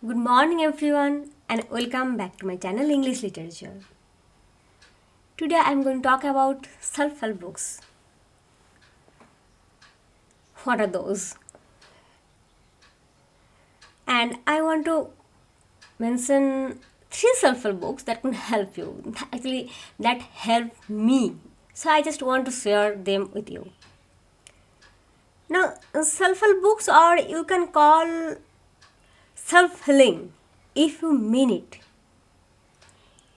Good morning everyone and welcome back to my channel English Literature. Today I am going to talk about self-help books. What are those? And I want to mention three self-help books that can help you. Actually, that helped me. So I just want to share them with you. Now, self-help books, or you can call self-healing if you mean it.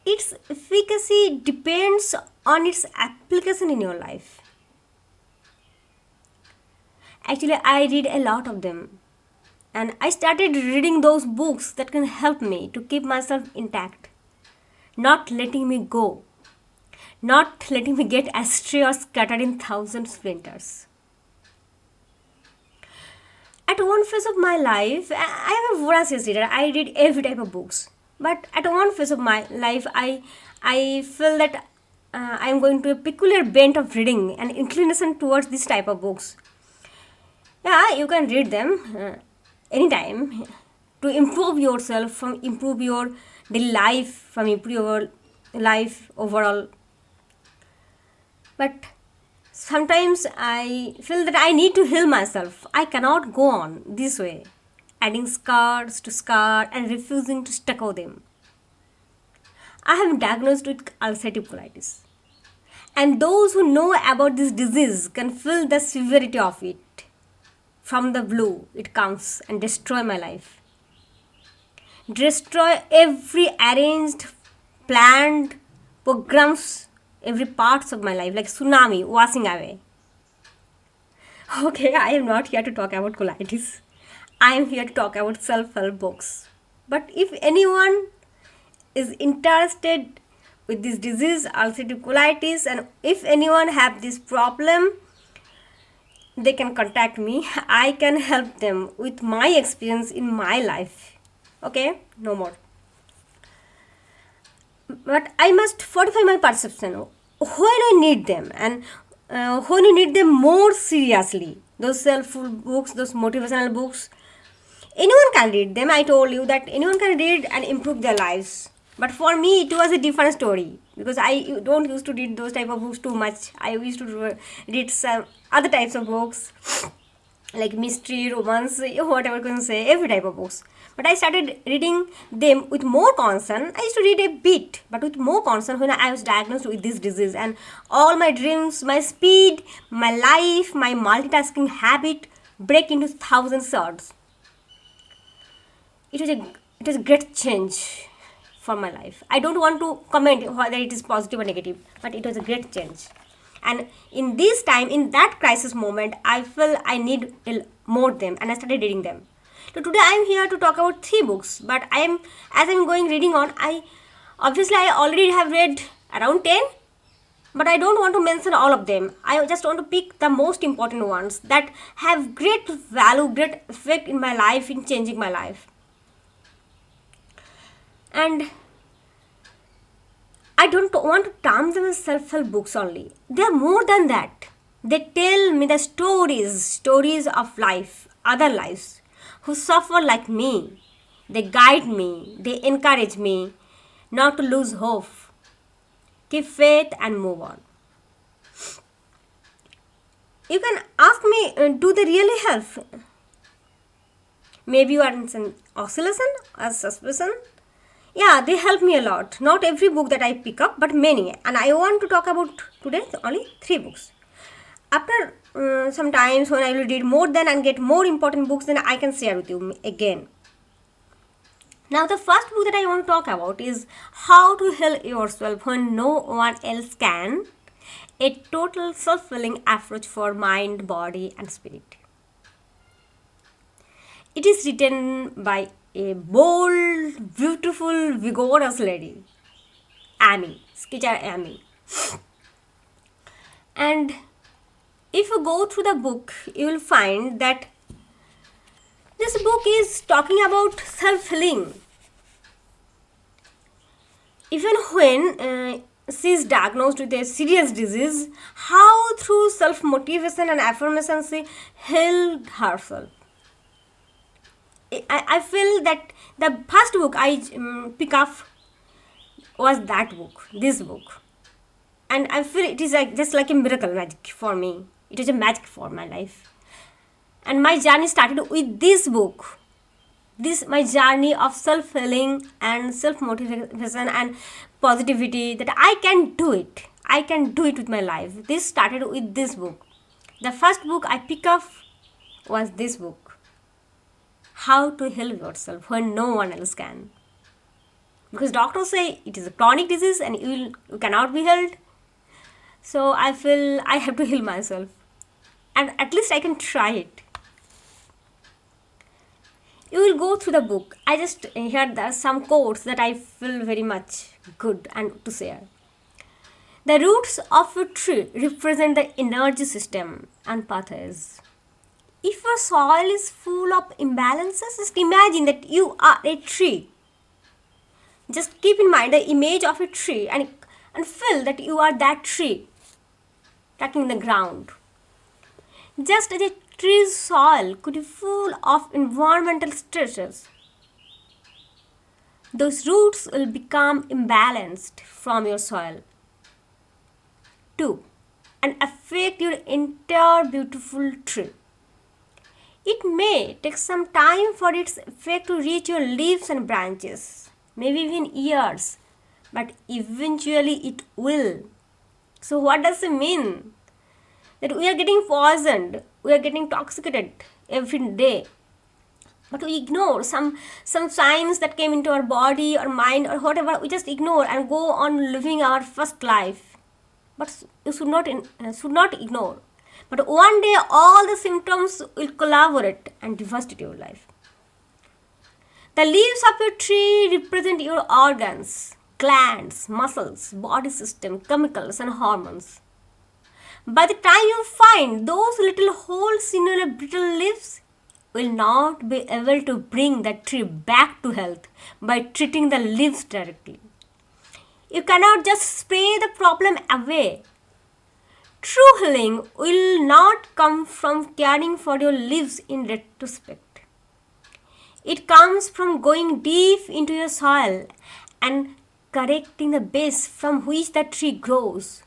Its efficacy depends on its application in your life. Actually, I read a lot of them, and I started reading those books that can help me to keep myself intact, not letting me go, not letting me get astray or scattered in thousand splinters. At one phase of my life, I am a voracious reader. I read every type of books. But at one phase of my life, I feel that I am going to a peculiar bent of reading and inclination towards this type of books. Yeah, you can read them anytime to improve yourself, from improve your daily life, from improve your life overall. But sometimes I feel that I need to heal myself. I cannot go on this way, adding scars to scar and refusing to stucco them. I am diagnosed with ulcerative colitis. And those who know about this disease can feel the severity of it. From the blue, it comes and destroy my life. Destroy every arranged, planned programs, every parts of my life, like tsunami washing away. Okay, I am not here to talk about colitis. I am here to talk about self-help books. But if anyone is interested with this disease, ulcerative colitis, and if anyone have this problem, they can contact me. I can help them with my experience in my life. Okay, no more. But I must fortify my perception when I need them, and when you need them more seriously. Those self-help books, those motivational books, anyone can read them. I told you that anyone can read and improve their lives. But for me, it was a different story because I don't used to read those type of books too much. I used to read some other types of books like mystery, romance, whatever you can say, every type of books. But I started reading them with more concern. I used to read a bit, but with more concern when I was diagnosed with this disease, and all my dreams, my speed, my life, my multitasking habit break into thousand shards. It was a great change for my life. I don't want to comment whether it is positive or negative, but it was a great change. And in this time, in that crisis moment, I feel I need more them, and I started reading them. So today I am here to talk about three books, but as I'm going reading on, I already have read around 10, but I don't want to mention all of them. I just want to pick the most important ones that have great value, great effect in my life, in changing my life. And I don't want to term them as self-help books only. They are more than that. They tell me the stories of life, other lives, who suffer like me. They guide me, they encourage me not to lose hope, keep faith and move on. You can ask me, do they really help? Maybe you are in some oscillation or suspicion. Yeah, they help me a lot. Not every book that I pick up, but many. And I want to talk about today only three books. After some times when I will read more than and get more important books, then I can share with you again. Now, the first book that I want to talk about is How to Heal Yourself When No One Else Can. A total self-healing approach for mind, body, and spirit. It is written by a bold, beautiful, vigorous lady, Amy, sketcher Amy. And if you go through the book, you will find that this book is talking about self-healing. Even when she is diagnosed with a serious disease, how through self-motivation and affirmation she healed herself. I feel that the first book I pick up was that book, this book. And I feel it is like just like a miracle magic for me. It is a magic for my life. And my journey started with this book. This my journey of self-healing and self-motivation and positivity, that I can do it. I can do it with my life. This started with this book. The first book I pick up was this book. How to heal yourself when no one else can. Because doctors say it is a chronic disease and you cannot be healed. So I feel I have to heal myself. And at least I can try it. You will go through the book. I just heard some quotes that I feel very much good and to share. The roots of a tree represent the energy system and pathways. If your soil is full of imbalances, just imagine that you are a tree. Just keep in mind the image of a tree and feel that you are that tree tucking in the ground. Just as a tree's soil could be full of environmental stresses, those roots will become imbalanced from your soil too and affect your entire beautiful tree. It may take some time for its effect to reach your leaves and branches, maybe even years, but eventually it will. So what does it mean? That we are getting poisoned, we are getting toxicated every day. But we ignore some signs that came into our body or mind or whatever. We just ignore and go on living our first life. But you should not ignore. But one day all the symptoms will collaborate and devastate your life. The leaves of your tree represent your organs, glands, muscles, body system, chemicals and hormones. By the time you find those little holes in your brittle leaves, you will not be able to bring the tree back to health by treating the leaves directly. You cannot just spray the problem away. True healing will not come from caring for your leaves in retrospect. It comes from going deep into your soil and correcting the base from which the tree grows.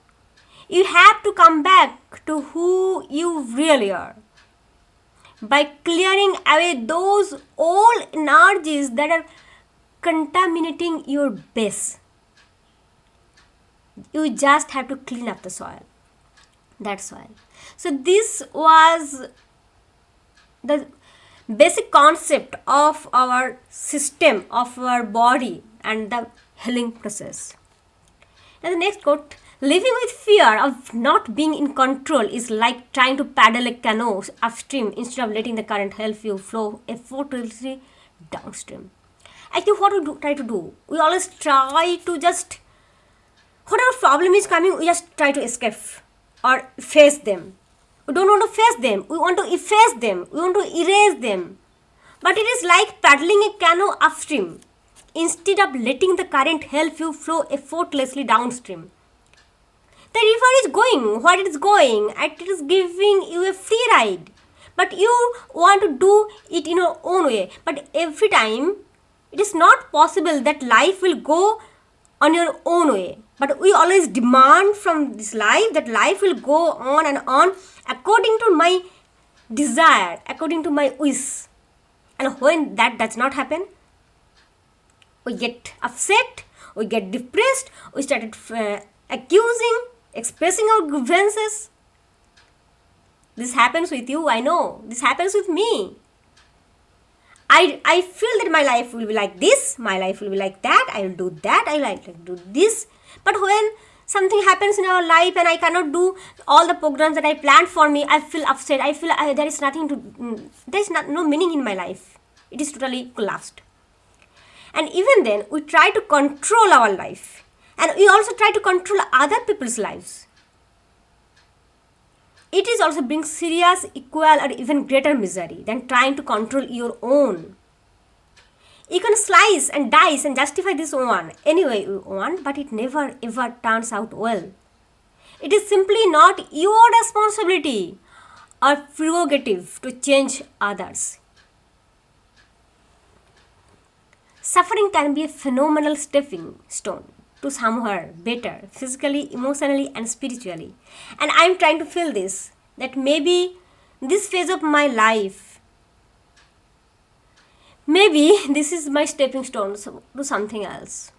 You have to come back to who you really are by clearing away those old energies that are contaminating your base. You just have to clean up the soil. That soil. So this was the basic concept of our system, of our body and the healing process. And the next quote, living with fear of not being in control is like trying to paddle a canoe upstream instead of letting the current help you flow effortlessly downstream. Actually, what we try to do, we always try to just, whatever problem is coming, we just try to escape or face them. We don't want to face them, we want to efface them, we want to erase them. But it is like paddling a canoe upstream instead of letting the current help you flow effortlessly downstream. The river is going where it is going and it is giving you a free ride. But you want to do it in your own way. But every time it is not possible that life will go on your own way. But we always demand from this life that life will go on and on according to my desire, according to my wish. And when that does not happen, we get upset, we get depressed, we started accusing, expressing our grievances. This happens with you, I know. This happens with me. I feel that my life will be like this, my life will be like that, I will do that, I like to do this. But when something happens in our life and I cannot do all the programs that I planned for me, I feel upset. I feel there is nothing to, there is no meaning in my life. It is totally collapsed. And even then, we try to control our life. And we also try to control other people's lives. It is also brings serious, equal or even greater misery than trying to control your own. You can slice and dice and justify this one any way you want, but it never ever turns out well. It is simply not your responsibility or prerogative to change others. Suffering can be a phenomenal stepping stone to somewhere better, physically, emotionally, and spiritually. And I'm trying to feel this, that maybe this phase of my life, maybe this is my stepping stone to something else.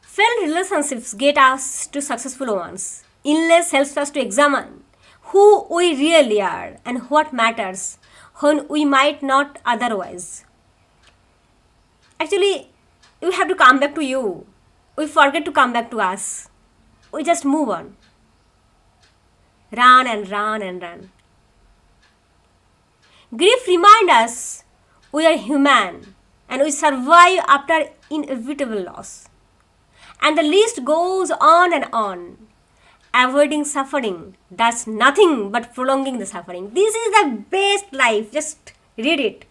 Failed relationships get us to successful ones. Illness helps us to examine who we really are and what matters when we might not otherwise. Actually, we have to come back to you. We forget to come back to us. We just move on. Run and run and run. Grief reminds us we are human and we survive after inevitable loss. And the list goes on and on. Avoiding suffering does nothing but prolonging the suffering. This is the best life. Just read it.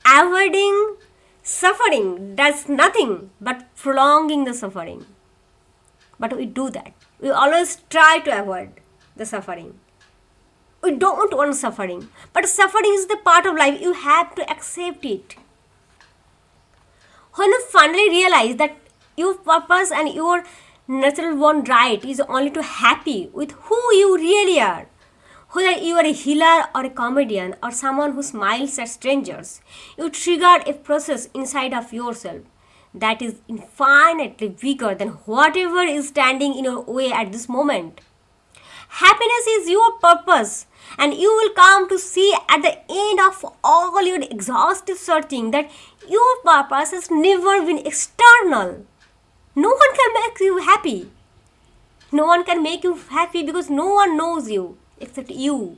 Avoiding suffering does nothing but prolonging the suffering. But we do that. We always try to avoid the suffering. We don't want suffering. But suffering is the part of life. You have to accept it. When you finally realize that your purpose and your natural born right is only to happy with who you really are, whether you are a healer or a comedian or someone who smiles at strangers, you trigger a process inside of yourself that is infinitely bigger than whatever is standing in your way at this moment. Happiness is your purpose, and you will come to see at the end of all your exhaustive searching that your purpose has never been external. No one can make you happy. No one can make you happy because no one knows you except you.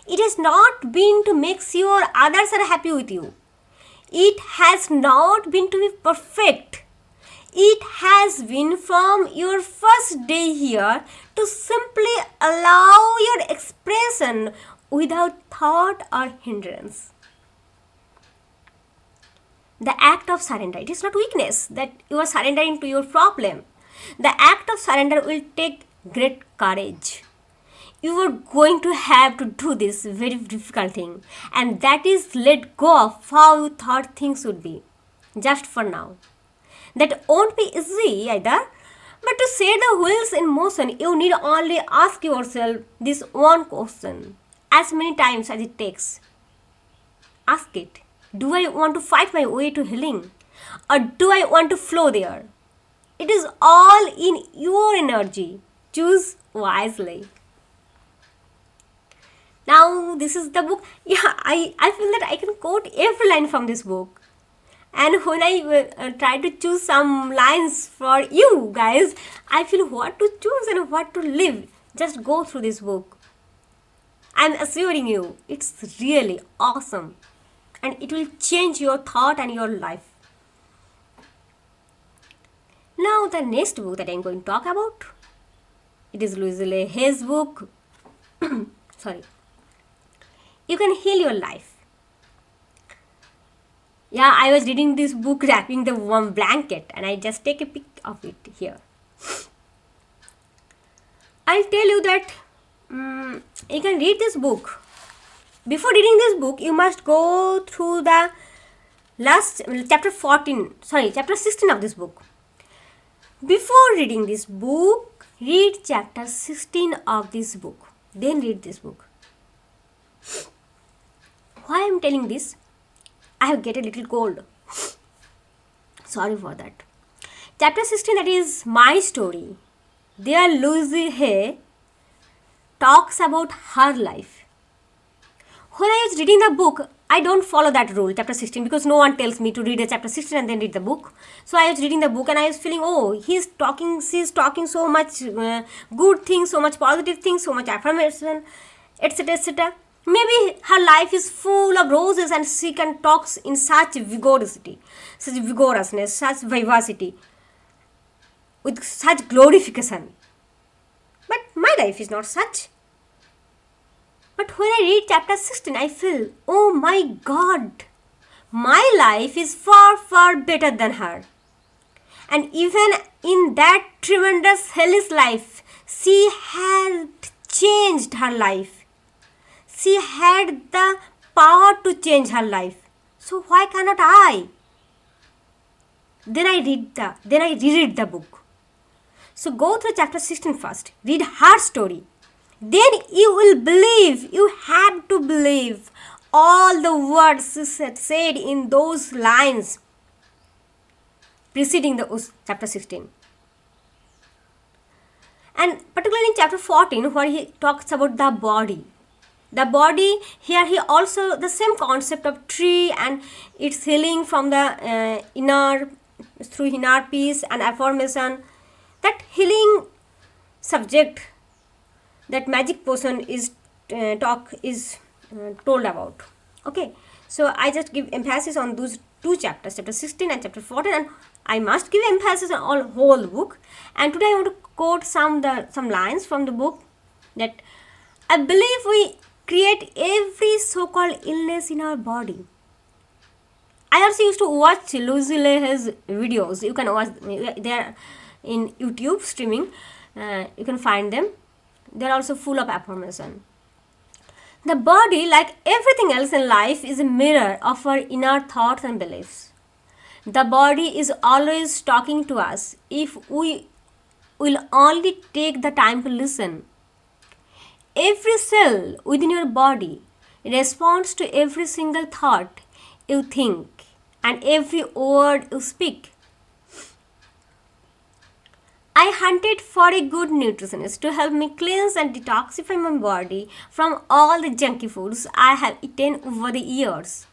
It has not been to make sure others are happy with you. It has not been to be perfect. It has been from your first day here to simply allow your expression without thought or hindrance. The act of surrender, it is not weakness that you are surrendering to your problem. The act of surrender will take great courage. You are going to have to do this very difficult thing, and that is let go of how you thought things would be, just for now. That won't be easy either, but to set the wheels in motion, you need only ask yourself this one question as many times as it takes. Ask it. Do I want to fight my way to healing? Or do I want to flow there? It is all in your energy. Choose wisely. Now, this is the book. Yeah, I feel that I can quote every line from this book. And when I try to choose some lines for you guys, I feel what to choose and what to leave. Just go through this book. I'm assuring you, it's really awesome. And it will change your thought and your life. Now the next book that I'm going to talk about, it is Louise Hay's book. Sorry. You Can Heal Your Life. Yeah, I was reading this book wrapping the warm blanket and I just take a pic of it here. I'll tell you that you can read this book. Before reading this book, you must go through the chapter 16 of this book. Before reading this book, read chapter 16 of this book. Then read this book. Why I am telling this? I have get a little cold. Sorry for that. Chapter 16, that is my story. There Louise Hay talks about her life. When I was reading the book, I don't follow that rule, chapter 16, because no one tells me to read a chapter 16 and then read the book. So I was reading the book and I was feeling, she's talking so much good things, so much positive things, so much affirmation, etc., etc. Maybe her life is full of roses and she can talk in such vigorousness, such vivacity, with such glorification. But my life is not such. But when I read chapter 16, I feel, oh my God, my life is far, far better than her. And even in that tremendous hellish life, she had changed her life. She had the power to change her life. So why cannot I? Then I reread the book. So go through chapter 16 first. Read her story. Then you will believe, you have to believe all the words she said in those lines preceding the chapter 16. And particularly in chapter 14, where he talks about the body. The body, here he also, the same concept of tree and its healing from the through inner peace and affirmation. That healing subject, that magic potion is told about. Okay, so I just give emphasis on those two chapters, chapter 16 and chapter 14, and I must give emphasis on all whole book. And today I want to quote some lines from the book. That I believe we create every so-called illness in our body. I also used to watch Lucy Leahy's videos. You can watch, they are in YouTube streaming. You can find them. They are also full of affirmation. The body, like everything else in life, is a mirror of our inner thoughts and beliefs. The body is always talking to us if we will only take the time to listen. Every cell within your body responds to every single thought you think and every word you speak. I hunted for a good nutritionist to help me cleanse and detoxify my body from all the junky foods I have eaten over the years.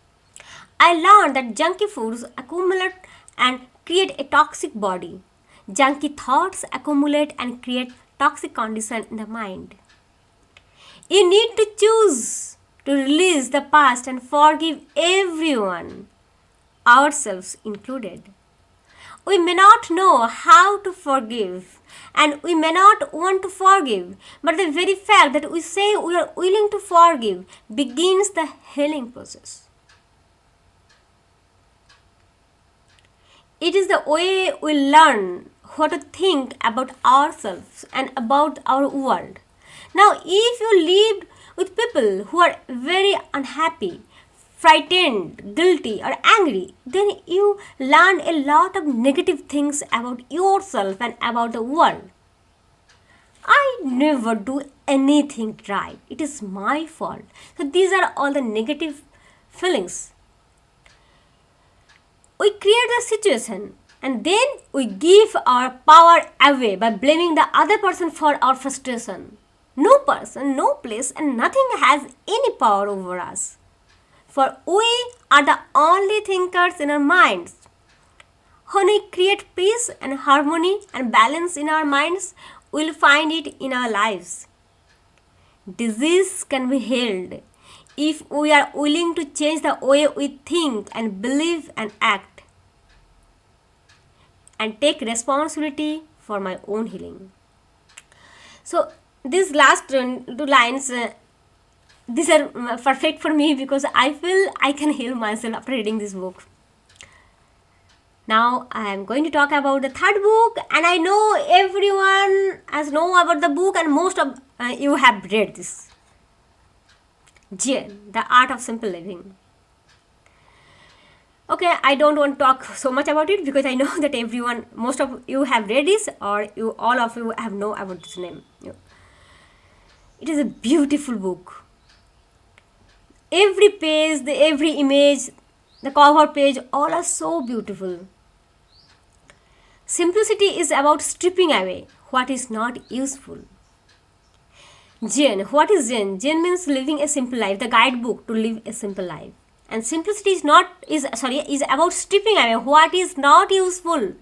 I learned that junky foods accumulate and create a toxic body. Junky thoughts accumulate and create toxic condition in the mind. You need to choose to release the past and forgive everyone, ourselves included. We may not know how to forgive and we may not want to forgive, but the very fact that we say we are willing to forgive begins the healing process. It is the way we learn how to think about ourselves and about our world. Now, if you lived with people who are very unhappy, frightened, guilty, or angry, then you learn a lot of negative things about yourself and about the world. I never do anything right. It is my fault. So these are all the negative feelings. We create the situation and then we give our power away by blaming the other person for our frustration. No person, no place, and nothing has any power over us. For we are the only thinkers in our minds. When we create peace and harmony and balance in our minds, we will find it in our lives. Disease can be healed if we are willing to change the way we think and believe and act, and take responsibility for my own healing. So these last two lines, these are perfect for me because I feel I can heal myself after reading this book. Now I am going to talk about the third book, and I know everyone has known about the book and most of you have read this. Zen, The Art of Simple Living. Okay, I don't want to talk so much about it because I know that everyone, most of you have read this, or all of you have known about this name. It is a beautiful book. Every page, every image, the cover page, all are so beautiful. Simplicity is about stripping away what is not useful. Zen, what is Zen? Zen means living a simple life, the guidebook to live a simple life. And simplicity is about stripping away what is not useful.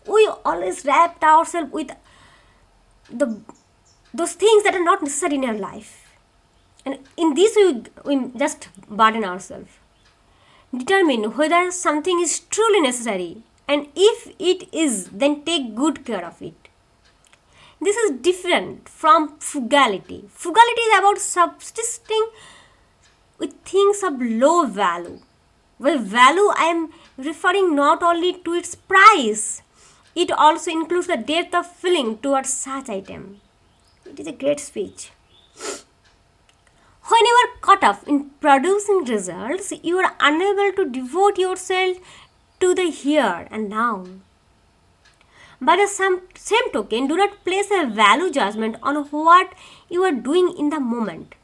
We always wrapped ourselves with those things that are not necessary in our life. And in this we just burden ourselves. Determine whether something is truly necessary, and if it is, then take good care of it. This is different from frugality. Frugality is about subsisting with things of low value. By value, I am referring not only to its price, it also includes the depth of feeling towards such item. It is a great speech. When you are caught up in producing results, you are unable to devote yourself to the here and now. By the same token, do not place a value judgment on what you are doing in the moment.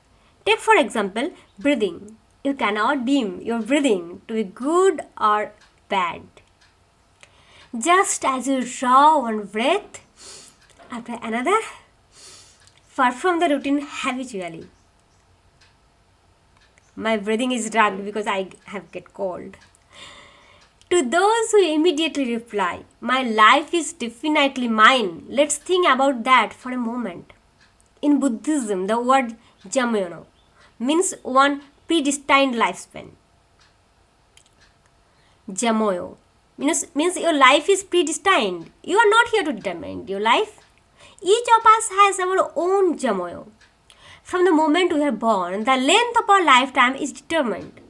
Take for example, breathing. You cannot deem your breathing to be good or bad. Just as you draw one breath after another, perform the routine habitually. My breathing is drugged because I have get cold. To those who immediately reply, my life is definitely mine, let's think about that for a moment. In Buddhism, the word jamyono means one predestined lifespan. Jamoyo means your life is predestined. You are not here to determine your life. Each of us has our own jamoyo. From the moment we are born, the length of our lifetime is determined.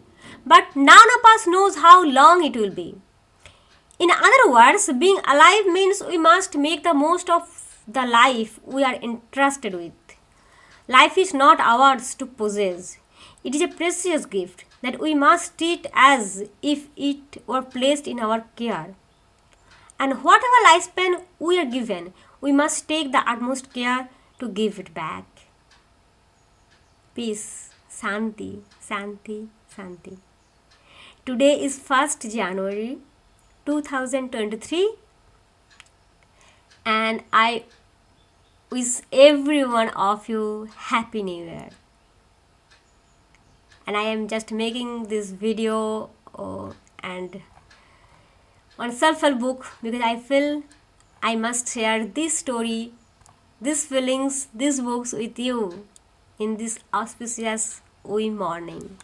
But none of us knows how long it will be. In other words, being alive means we must make the most of the life we are entrusted with. Life is not ours to possess. It is a precious gift that we must treat as if it were placed in our care. And whatever lifespan we are given, we must take the utmost care to give it back. Peace, Shanti, Shanti, Shanti. Today is 1st January 2023 and I wish every one of you Happy New Year. And I am just making this video and on self-help book because I feel I must share this story, these feelings, these books with you in this auspicious wee morning.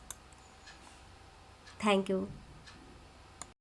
Thank you.